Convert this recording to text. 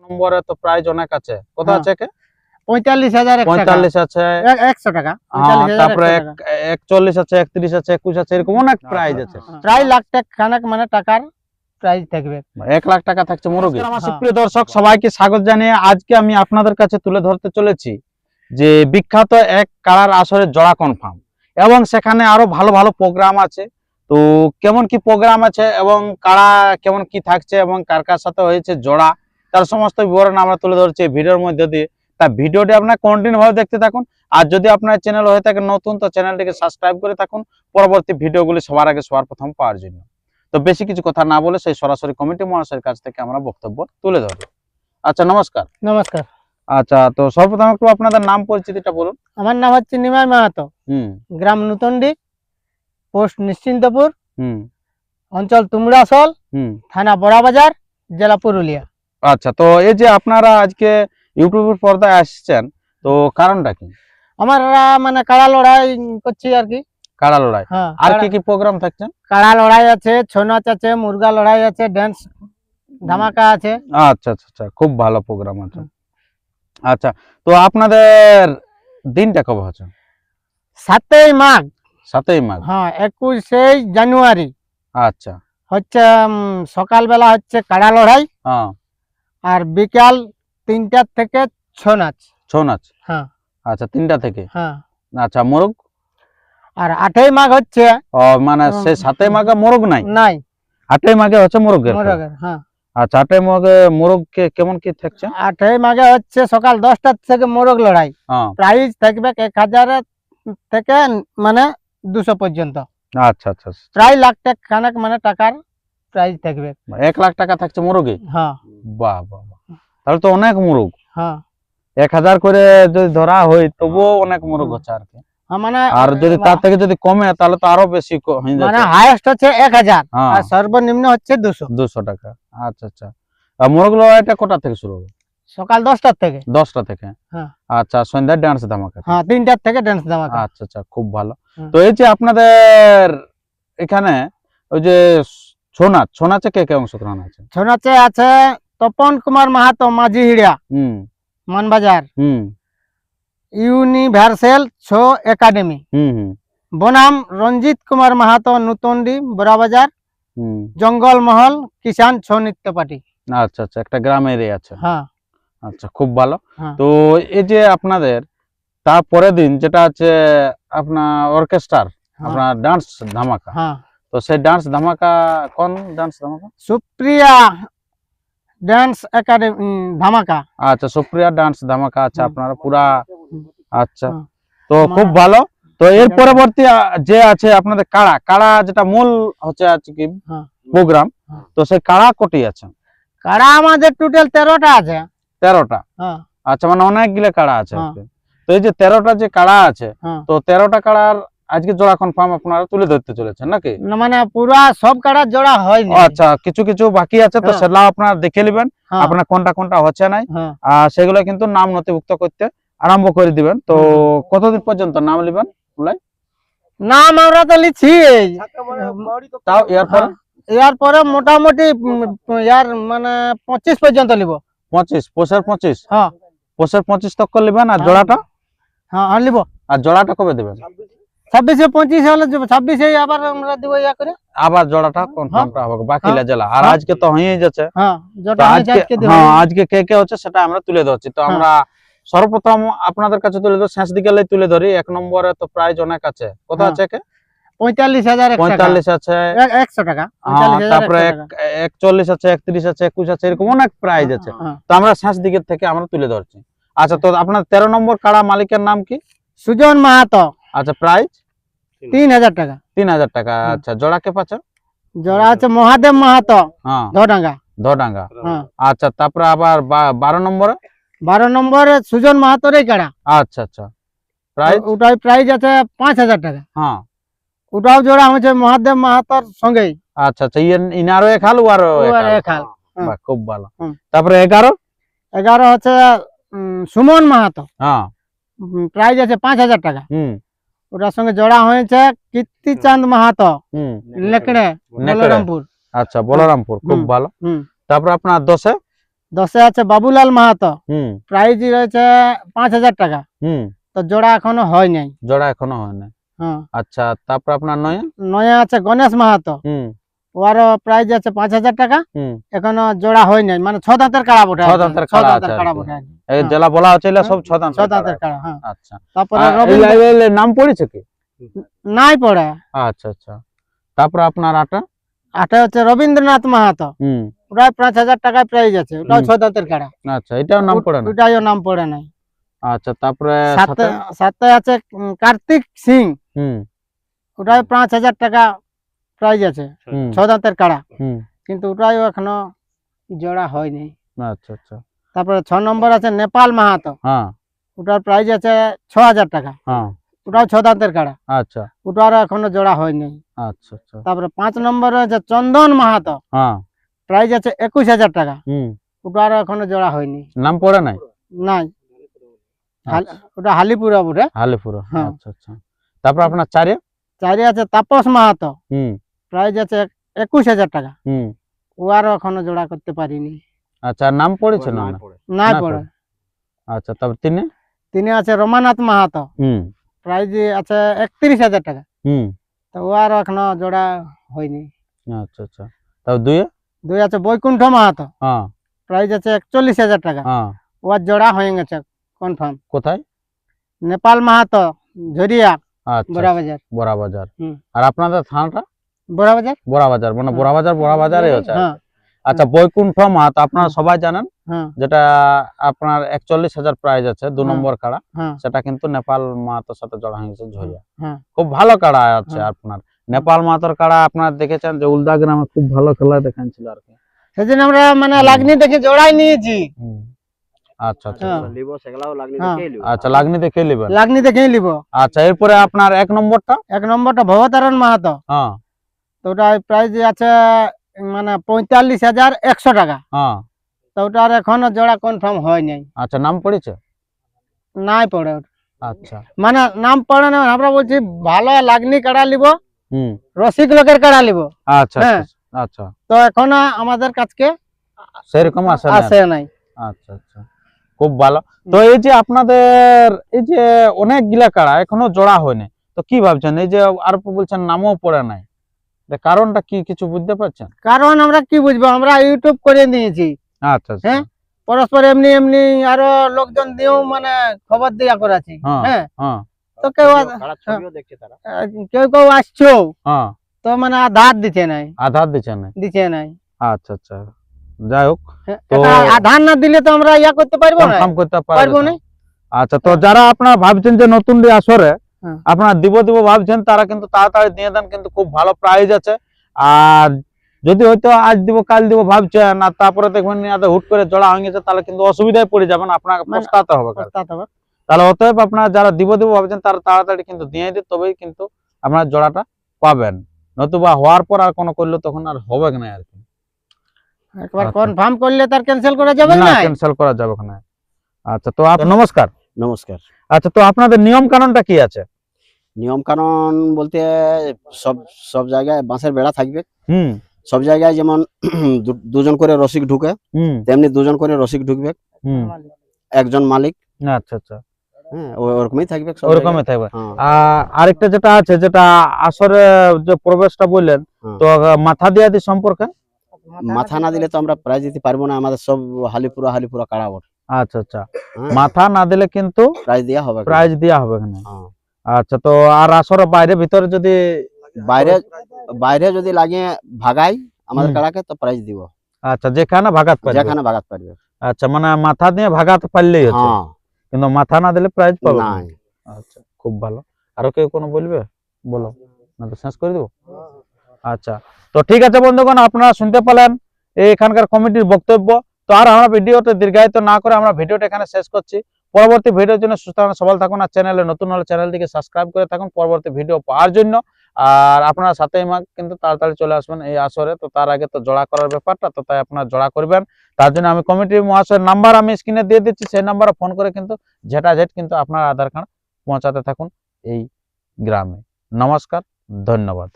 নম্বরে তো প্রাইজ অনেক আছে, কত হ্যাঁ। আছে কে? 45,000 45 আছে, 100 টাকা। তারপরে 41 আছে, 31 আছে, 21 আছে, এরকম অনেক প্রাইজ আছে। প্রায় লাখ টাকা খানেক মানে টাকার প্রাইজ থাকবে। 1 লাখ টাকা থাকছে মোরগে। আমার হ্যাঁ। সুপ্রিয় দর্শক সবাইকে স্বাগত জানিয়ে আজকে আমি আপনাদের কাছে তুলে ধরতে চলেছি যে বিখ্যাত এক কাড়ার আসরের জোড়া কনফার্ম, এবং সেখানে আরো ভালো ভালো প্রোগ্রাম আছে। তো কেমন কি প্রোগ্রাম আছে এবং কাড়া কেমন কি থাকছে এবং কার কার সাথে হয়েছে জোড়া, তার সমস্ত বিবরণ আমরা তুলে ধরছি এই ভিডিওর মধ্যে দিয়ে। তা ভিডিওটি আপনার কন্টিনিউ ভাবে দেখতে থাকুন। আর যদি আপনার চ্যানেল হয়ে থাকে নতুন, তো চ্যানেলটিকে সাবস্ক্রাইব করে থাকুন পরবর্তী ভিডিওগুলি সবার আগে সবার প্রথম পাওয়ার জন্য। তো বেশি কিছু কথা না বলে সেই সরাসরি কমিটি মহাশয়ের কাছ থেকে আমরা বক্তব্য তুলে ধরবো। আচ্ছা, নমস্কার। নমস্কার। আচ্ছা, তো সর্বপ্রথম একটু আপনাদের নাম পরিচিতিটা বলুন। আমার নাম হচ্ছে নিমাই মাহাতো, গ্রাম নূতনডি, পোস্ট নিশ্চিন্তপুর, অঞ্চল তুমড়াসল, থানা বড়াবাজার, জেলা পুরুলিয়া। আচ্ছা, তো এই যে আপনারা আজকে ইউটিউবের পর্দায় আসছেন, তো কারণটা কি? আমরা মানে কাড়া লড়াই করছি আর কি। কাড়া লড়াই, হ্যাঁ। আর কি কি প্রোগ্রাম থাকছে? কাড়া লড়াই আছে, ছৌ নাচ আছে, মুরগা লড়াই আছে, ড্যান্স ধামাকা আছে। আচ্ছা আচ্ছা আচ্ছা, খুব ভালো প্রোগ্রাম আছে। আচ্ছা, তো আপনাদের দিনটা কবে হচ্ছে? 7ই মাঘ। 7ই মাঘ। হ্যাঁ, 21শে জানুয়ারি আচ্ছা, হচ্ছে সকালবেলা হচ্ছে কাড়া লড়াই, হ্যাঁ, আর বিকাল 3টা থেকে ছৌ নাচ। ছৌ নাচ, হ্যাঁ। আচ্ছা, 3টা থেকে। হ্যাঁ। আচ্ছা, মোরগ? আর 8ই মাঘ হচ্ছে মানে সেই 7ই মাঘে মোরগ নাই? নাই, 8ই মাঘে হচ্ছে মোরগের। হ্যাঁ। আচ্ছা, 8ই মাঘে মোরগ কেমন কি থাকছে? 8ই মাঘে হচ্ছে সকাল 10টা থেকে মোরগ লড়াই। হ্যাঁ। প্রাইজ থাকবে 1000 থেকে মানে 200 পর্যন্ত। আচ্ছা আচ্ছা, প্রায় লাখ টাকা খানেক মানে টাকার প্রাইজ থাকবে। 1 লাখ টাকা থাকছে মোরগে? হ্যাঁ। বাহ বাহ বাহ, তাহলে তো অনেক মোরগ। হ্যাঁ। 1000 করে যদি ধরা হয় তবুও অনেক মোরগ হচ্ছে আর কি। মানে আর যদি তার থেকে যদি কমে তাহলে তো আরো বেশি হয়ে যাচ্ছে। মানে হাইয়েস্ট হচ্ছে 1000 হ্যাঁ। আর সর্বনিম্ন হচ্ছে 200 টাকা। আচ্ছা আচ্ছা, আর মোরগ লড়াইটা কোটা থেকে শুরু হবে? সকাল 10টা থেকে। 10টা থেকে। হ্যাঁ। আচ্ছা, সন্ধ্যায় ডান্স ধামাকা? হ্যাঁ, 3টা থেকে ডান্স ধামাকা। আচ্ছা আচ্ছা, খুব ভালো। তো এই যে আপনাদের এখানে ওই যে ছৌ নাচে কে কে অংশগ্রহণ আছে? ছৌ নাচে আছে তপন কুমার মাহাতো, মাঝি হিড়া, মানবাজার, ইউনিভার্সাল ছৌ একাডেমি, বনাম রঞ্জিত কুমার মাহাতো, নূতনডি, বড়াবাজার, জঙ্গল মহল কিষান ছৌ নৃত্য পার্টি। আচ্ছা আচ্ছা, একটা গ্রামের আছে। হ্যাঁ। আচ্ছা, খুব ভালো। হ্যাঁ। তো এই যে আপনাদের তারপরের দিন যেটা আছে আপনার অর্কেস্ট্রার, আপনার ডান্স ধামাকা। হ্যাঁ। তো সেই ডান্স ধামাকা কোন ডান্স ধামাকা? সুপ্রিয়া ডান্স একাডেমি ধামাকা। আচ্ছা, সুপ্রিয়া ডান্স ধামাকা। আচ্ছা, আপনারা পুরা। আচ্ছা, হ্যাঁ। তো খুব ভালো। তো এর পরবর্তী যে আছে আপনাদের কাড়া যেটা মূল হচ্ছে আজকে কি প্রোগ্রাম, তো সেই কাড়া কোটি আছে? কাড়া আমাদের টোটাল 13টা আছে। 13টা? হ্যাঁ। আচ্ছা, মানে অনেকগুলো কাড়া আছে। তো এই যে 13টা যে কাড়া আছে, তো 13টা কাড়ার আজকে জোড়া কনফার্ম আপনারা তুলে ধরতে চলেছেন নাকি? না, মানে পুরা সব কাড়া জোড়া হয়নি। আচ্ছা, কিছু কিছু বাকি আছে, তো সেগুলো আপনারা দেখে নেবেন আপনার কোনটা কোনটা হচ্ছে নাই, আর সেগুলো কিন্তু নাম নথিভুক্ত করতে আরম্ভ করে দিবেন। তো কতদিন পর্যন্ত নাম নেবেন? নাম আমরা তো লিখছি, তাও এরপরে মোটামুটি মানে 25 পর্যন্ত লিব। 25? পোষের 25? হ্যাঁ, পোষের 25 তক নেবেন। আর জোড়াটা? হ্যাঁ লিব। আর জোড়াটা কবে দেবেন? 26-এ 25 হলে 26-এ আবার আমরা দিব ইয়া করে। আবার জোড়াটা কনফার্মটা হবে বাকিলা জেলা। আর আজকে তো হয়ে যাচ্ছে। হ্যাঁ, আজকে কে কে হচ্ছে সেটা আমরা তুলে ধরছি। তো আমরা সর্বপ্রথম আপনাদের কাছে তুলে ধরি, শেষ দিকে তুলে ধরি। 1 নম্বরে তো প্রাইজ অনেক আছে, কত আছে কে? 45,000 45 আছে, 100 টাকা। তারপরে 41 আছে, 31 আছে, 21 আছে, এরকম অনেক প্রাইজ আছে। তো আমরা শেষ দিকের থেকে আমরা তুলে ধরছি। আচ্ছা, তো আপনার 13 নম্বর কাড়া মালিকের নাম কি? সুজন মাহাতো। আচ্ছা, প্রাইজ 3000 টাকা। 3000 টাকা। আচ্ছা, জোড়া কে পাচ্ছে? জোড়া আছে মহাদেব মাহাতো, ধোডাঙ্গা। আচ্ছা, তারপরে আবার 12 নম্বরে? 12 নম্বরে সুজন মাহাতোর কাড়া। আচ্ছা আচ্ছা, প্রাইজ? ওটাই প্রাইজ আছে 5000 টাকা। হ্যাঁ, ওটাও জোড়া হচ্ছে মহাদেব মাহাতোর সঙ্গেই। আচ্ছা আচ্ছা, ইনারও এক হাল, ওয়ারও এক হাল। বাহ, খুব ভালো। তারপরে 11 হচ্ছে সুমন মাহাতো। হ্যাঁ, প্রাইজ আছে 5000 টাকা। ওটার সঙ্গে জোড়া হয়েছে কীর্তিচাঁদ মাহাতো, লেকড়ে, বলরামপুর। আচ্ছা, বলরামপুর, খুব ভালো। তারপরে আপনার 10-এ? 10-এ আছে বাবুলাল মাহাতো, হুম প্রাইজ রয়েছে 5,000 টাকা। হুম তো জোড়া এখনো হয় নাই। জোড়া এখনো হয় না। হ্যাঁ। আচ্ছা, তারপর আপনার নয়। 9-এ আছে গণেশ মাহাতো, হুম ওরও প্রাইজ আছে 5,000 টাকা। হুম এখনো জোড়া হয় নাই, মানে 6 দাঁতের কাড়া বটে। 6 দাঁতের কাড়া আছে আর কি। বটে আর কি। এই হ্যাঁ। জেলা বলা হচ্ছে এগুলা সব 6 6 দাঁতের দাঁতের কাড়া। কাড়া। হ্যাঁ। আচ্ছা, তারপরে আর রবীন্দ্র এগুলা নাম পড়েছে কি? নাই পড়ে। আচ্ছা আচ্ছা, তারপর আপনার আটা। 8-এ হচ্ছে রবীন্দ্রনাথ মাহাতো, হুম ওটাই 5,000 টাকায় প্রাইজ আছে, ওটাও হুম। 6 দাঁতের কাড়া। আচ্ছা, এটাও নাম পড়ে না। ওটাইও নাম পড়ে নাই। আচ্ছা, তারপরে 7-এ আছে কার্তিক সিং, হুম ওটাই 5,000 টাকা প্রাইজ আছে, হুম 6 দাঁতের কাড়া। হুম কিন্তু ওটাইও এখনো জোড়া হয়নি। আচ্ছা আচ্ছা, তারপরে 6 নম্বর আছে নেপাল মাহাতো, হ্যাঁ ওটার প্রাইজ আছে 6,000 টাকা, হ্যাঁ ওটাও 6 দাঁতের কাড়া। আচ্ছা ওটারও এখনো জোড়া হয়নি। আচ্ছা আচ্ছা, তারপরে 5 নম্বরে আছে চন্দন মাহাতো, হ্যাঁ প্রাইজ আছে 21,000 টাকা, হুম ওটারও এখনো জোড়া হয়নি। নাম পড়ে নাই। নাই, আচ্ছা, ওটা হালিপুরা বটে। হালিপুরা। হ্যাঁ। আচ্ছা আচ্ছা, তারপর আপনার 4-এ। 4-এ আছে তাপস মাহাতো, হুম প্রাইজ আছে 21,000 টাকা, হুম ও আরও এখনো জোড়া করতে পারিনি। আচ্ছা, নাম পড়েছে না? না নাই না পড়ে। পড়ে। আচ্ছা, তারপর 3-এ। 3-এ আছে রমানাথ মাহাতো, হুম প্রাইজ আছে 31,000 টাকা, হুম তো ও আরও এখনো জোড়া হয়নি। আচ্ছা আচ্ছা, তারপর 2-এ। 2 আছে বৈকুণ্ঠ মাহাতো, হ্যাঁ প্রাইজ আছে 41,000 টাকা, হ্যাঁ, ও আর জোড়া হয়ে গেছে কনফার্ম। কোথায়? নেপাল মাহাতো, ঝরিয়া, আচ্ছা, বড়াবাজার। বড়া বাজার। হুম। আর আপনাদের থানাটা? বড়াবাজার। বড়া বাজার, মানে হ্যাঁ। বড়া বাজারে হচ্ছে। হ্যাঁ আচ্ছা, বৈকুণ্ঠ মাহাতো আপনারা হুম। সবাই জানেন, হ্যাঁ যেটা আপনার 41,000 প্রাইজ আছে 2 হ্যাঁ। নম্বর কাড়া, হ্যাঁ সেটা কিন্তু নেপাল মাহাতোর সাথে জড়া হয়েছে ঝরিয়া। হ্যাঁ খুব ভালো কাড়া আছে হ্যাঁ। আপনার। নেপাল মাহাতোর কাড়া আপনারা দেখেছেন যে উলদা গ্রামে খুব ভালো খেলা দেখাচ্ছিল আর কি। সেদিন আমরা মানে লাগনি দেখে জোড়াই নিয়েছি। হুম। আচ্ছা আচ্ছা হ্যাঁ। আচ্ছা, লাগনি দেখে নেবেন। লাগনি দেখেই নিব। আচ্ছা, এরপরে আপনার 1 নম্বরটা। 1 নম্বরটা ভবতারণ মাহাতো, হ্যাঁ তো ওটা প্রাইজ আছে মানে 45,100 টাকা, হ্যাঁ, তো ওটার এখনো জোড়া কনফার্ম হয় নাই। আচ্ছা, নাম পড়েছে। নাই পড়ে ওটা। আচ্ছা, মানে নাম পড়ে না, আমরা বলছি ভালো লাগনি কাড়া লিব, হুম রসিক লোকের কাড়া লিব। আচ্ছা হ্যাঁ। আচ্ছা আচ্ছা, তো এখনো আমাদের কাছকে সেরকম আসে না। আসে নাই। আচ্ছা আচ্ছা, খুব ভালো। তো এই যে আপনাদের এই যে অনেকগুলা কাড়া এখনো জোড়া হয়নি, তো কি ভাবছেন? এই যে আর বলছেন নামও পড়ে নাই, এর কারণটা কি কিছু বুঝতে পারছেন? কারণ আমরা কি বুঝবো, আমরা ইউটিউব করে নিয়েছি। আচ্ছা আচ্ছা, হ্যাঁ, পরস্পর এমনি এমনি আরো লোকজন দিয়েও মানে খবর দিয়া করাছি। হ্যাঁ হ্যাঁ, হ্যাঁ তো কেউ কেউ কেউ আসছো, হ্যাঁ, তো মানে আধার দিতে নাই, আধার দিচ্ছেন না। দিতে নাই। আচ্ছা আচ্ছা, যাই হোক, হ্যাঁ, তো এটা আধার না দিলে তো আমরা ইয়া করতে পারবো না। কনফার্ম করতে পারবো পারবো না। না। আচ্ছা, তো হ্যাঁ। যারা আপনারা ভাবছেন যে নতুন আসরে হ্যাঁ। আপনারা দিব ভাবছেন, তারা কিন্তু তাড়াতাড়ি দিয়ে দেন, কিন্তু খুব ভালো প্রাইজ আছে। আর যদি হয়তো আজ দিব কাল দিব ভাবছেন, আর তারপরে দেখবেন হুট করে জড়া হয়ে গেছে, তাহলে কিন্তু অসুবিধায় পড়ে যাবেন, আপনাকে মানে পস্তাতে হবে। পস্তাতে হবে। তাহলে অতএব আপনারা যারা দিব ভাবছেন, তারা তাড়াতাড়ি কিন্তু দিয়ে দিন, তবেই কিন্তু আপনারা জোড়াটা পাবেন। নতুবা হওয়ার পর আর কোনো করলে তখন আর হবে না আর কি। একবার আচ্ছা। কনফার্ম করলে তার ক্যান্সেল করা যাবে না, না। ক্যান্সেল করা যাবে না। আচ্ছা, তো নমস্কার। নমস্কার। আচ্ছা, তো আপনাদের নিয়ম কানুনটা কি আছে? নিয়ম কানুন বলতে সব সব জায়গায় বাঁশের বেড়া থাকবে। হুম সব জায়গায় যেমন দুজন করে রসিক ঢুকে, হুম তেমনি দুজন করে রসিক ঢুকবে, হুম একজন মালিক। আচ্ছা আচ্ছা, হ্যাঁ, ওরকমই থাকবে সব ওরকমই জায়গায়। থাকবে। হ্যাঁ, আর আরেকটা যেটা আছে, যেটা আসরে যে প্রবেশটা বললেন, হ্যাঁ। তো মাথা দিয়া দি সম্পর্কে। মাথা না দিলে তো আমরা প্রাইজ দিতে পারবো না, আমাদের সব হালিপুরা কাড়া বটে। আচ্ছা আচ্ছা, হ্যাঁ, মাথা না দিলে কিন্তু প্রাইজ দেওয়া হবে না। প্রাইজ দেওয়া হবে না। হ্যাঁ। আচ্ছা, তো আর আসরে বাইরে ভিতরে যদি বাইরে বাইরে যদি লাগিয়ে ভাগাই আমাদের হুম। কাড়াকে, তো প্রাইজ দিব, আচ্ছা, যেখানে ভাগাত পারবে। যেখানে ভাগাতে পারবে। আচ্ছা, মানে মাথা দিয়ে ভাগাতে পারলেই হচ্ছে, হ্যাঁ, কিন্তু মাথা না দিলে প্রাইজ পাবে না। নাই। আচ্ছা, খুব ভালো। আরো কেউ কোনো বলবে? বলো, না তো শেষ করে দেবো। আচ্ছা, তো ঠিক আছে বন্ধুগণ, আপনারা শুনতে পেলেন এখানকার কমিটির বক্তব্য। তো আর আমরা ভিডিওটা দীর্ঘায়িত না করে আমরা ভিডিওটা এখানে শেষ করছি। পরবর্তী ভিডিওর জন্য সুস্থ থাকুন, সবল থাকুন, আর চ্যানেলে নতুন হলে চ্যানেলটিকে সাবস্ক্রাইব করে থাকুন পরবর্তী ভিডিও পাওয়ার জন্য। আর আপনারা 7ই মাঘ কিন্তু তাড়াতাড়ি চলে আসবেন এই আসরে, তো তার আগে তো জোড়া করার ব্যাপারটা, তো তাই আপনারা জোড়া করবেন। তার জন্য আমি কমিটির মহাশয়ের নাম্বার আমি স্ক্রিনে দিয়ে দিচ্ছি, সেই নাম্বারে ফোন করে কিন্তু ঝেটাঝেট কিন্তু আপনার আধার কার্ড পৌঁছাতে থাকুন এই গ্রামে। নমস্কার, ধন্যবাদ।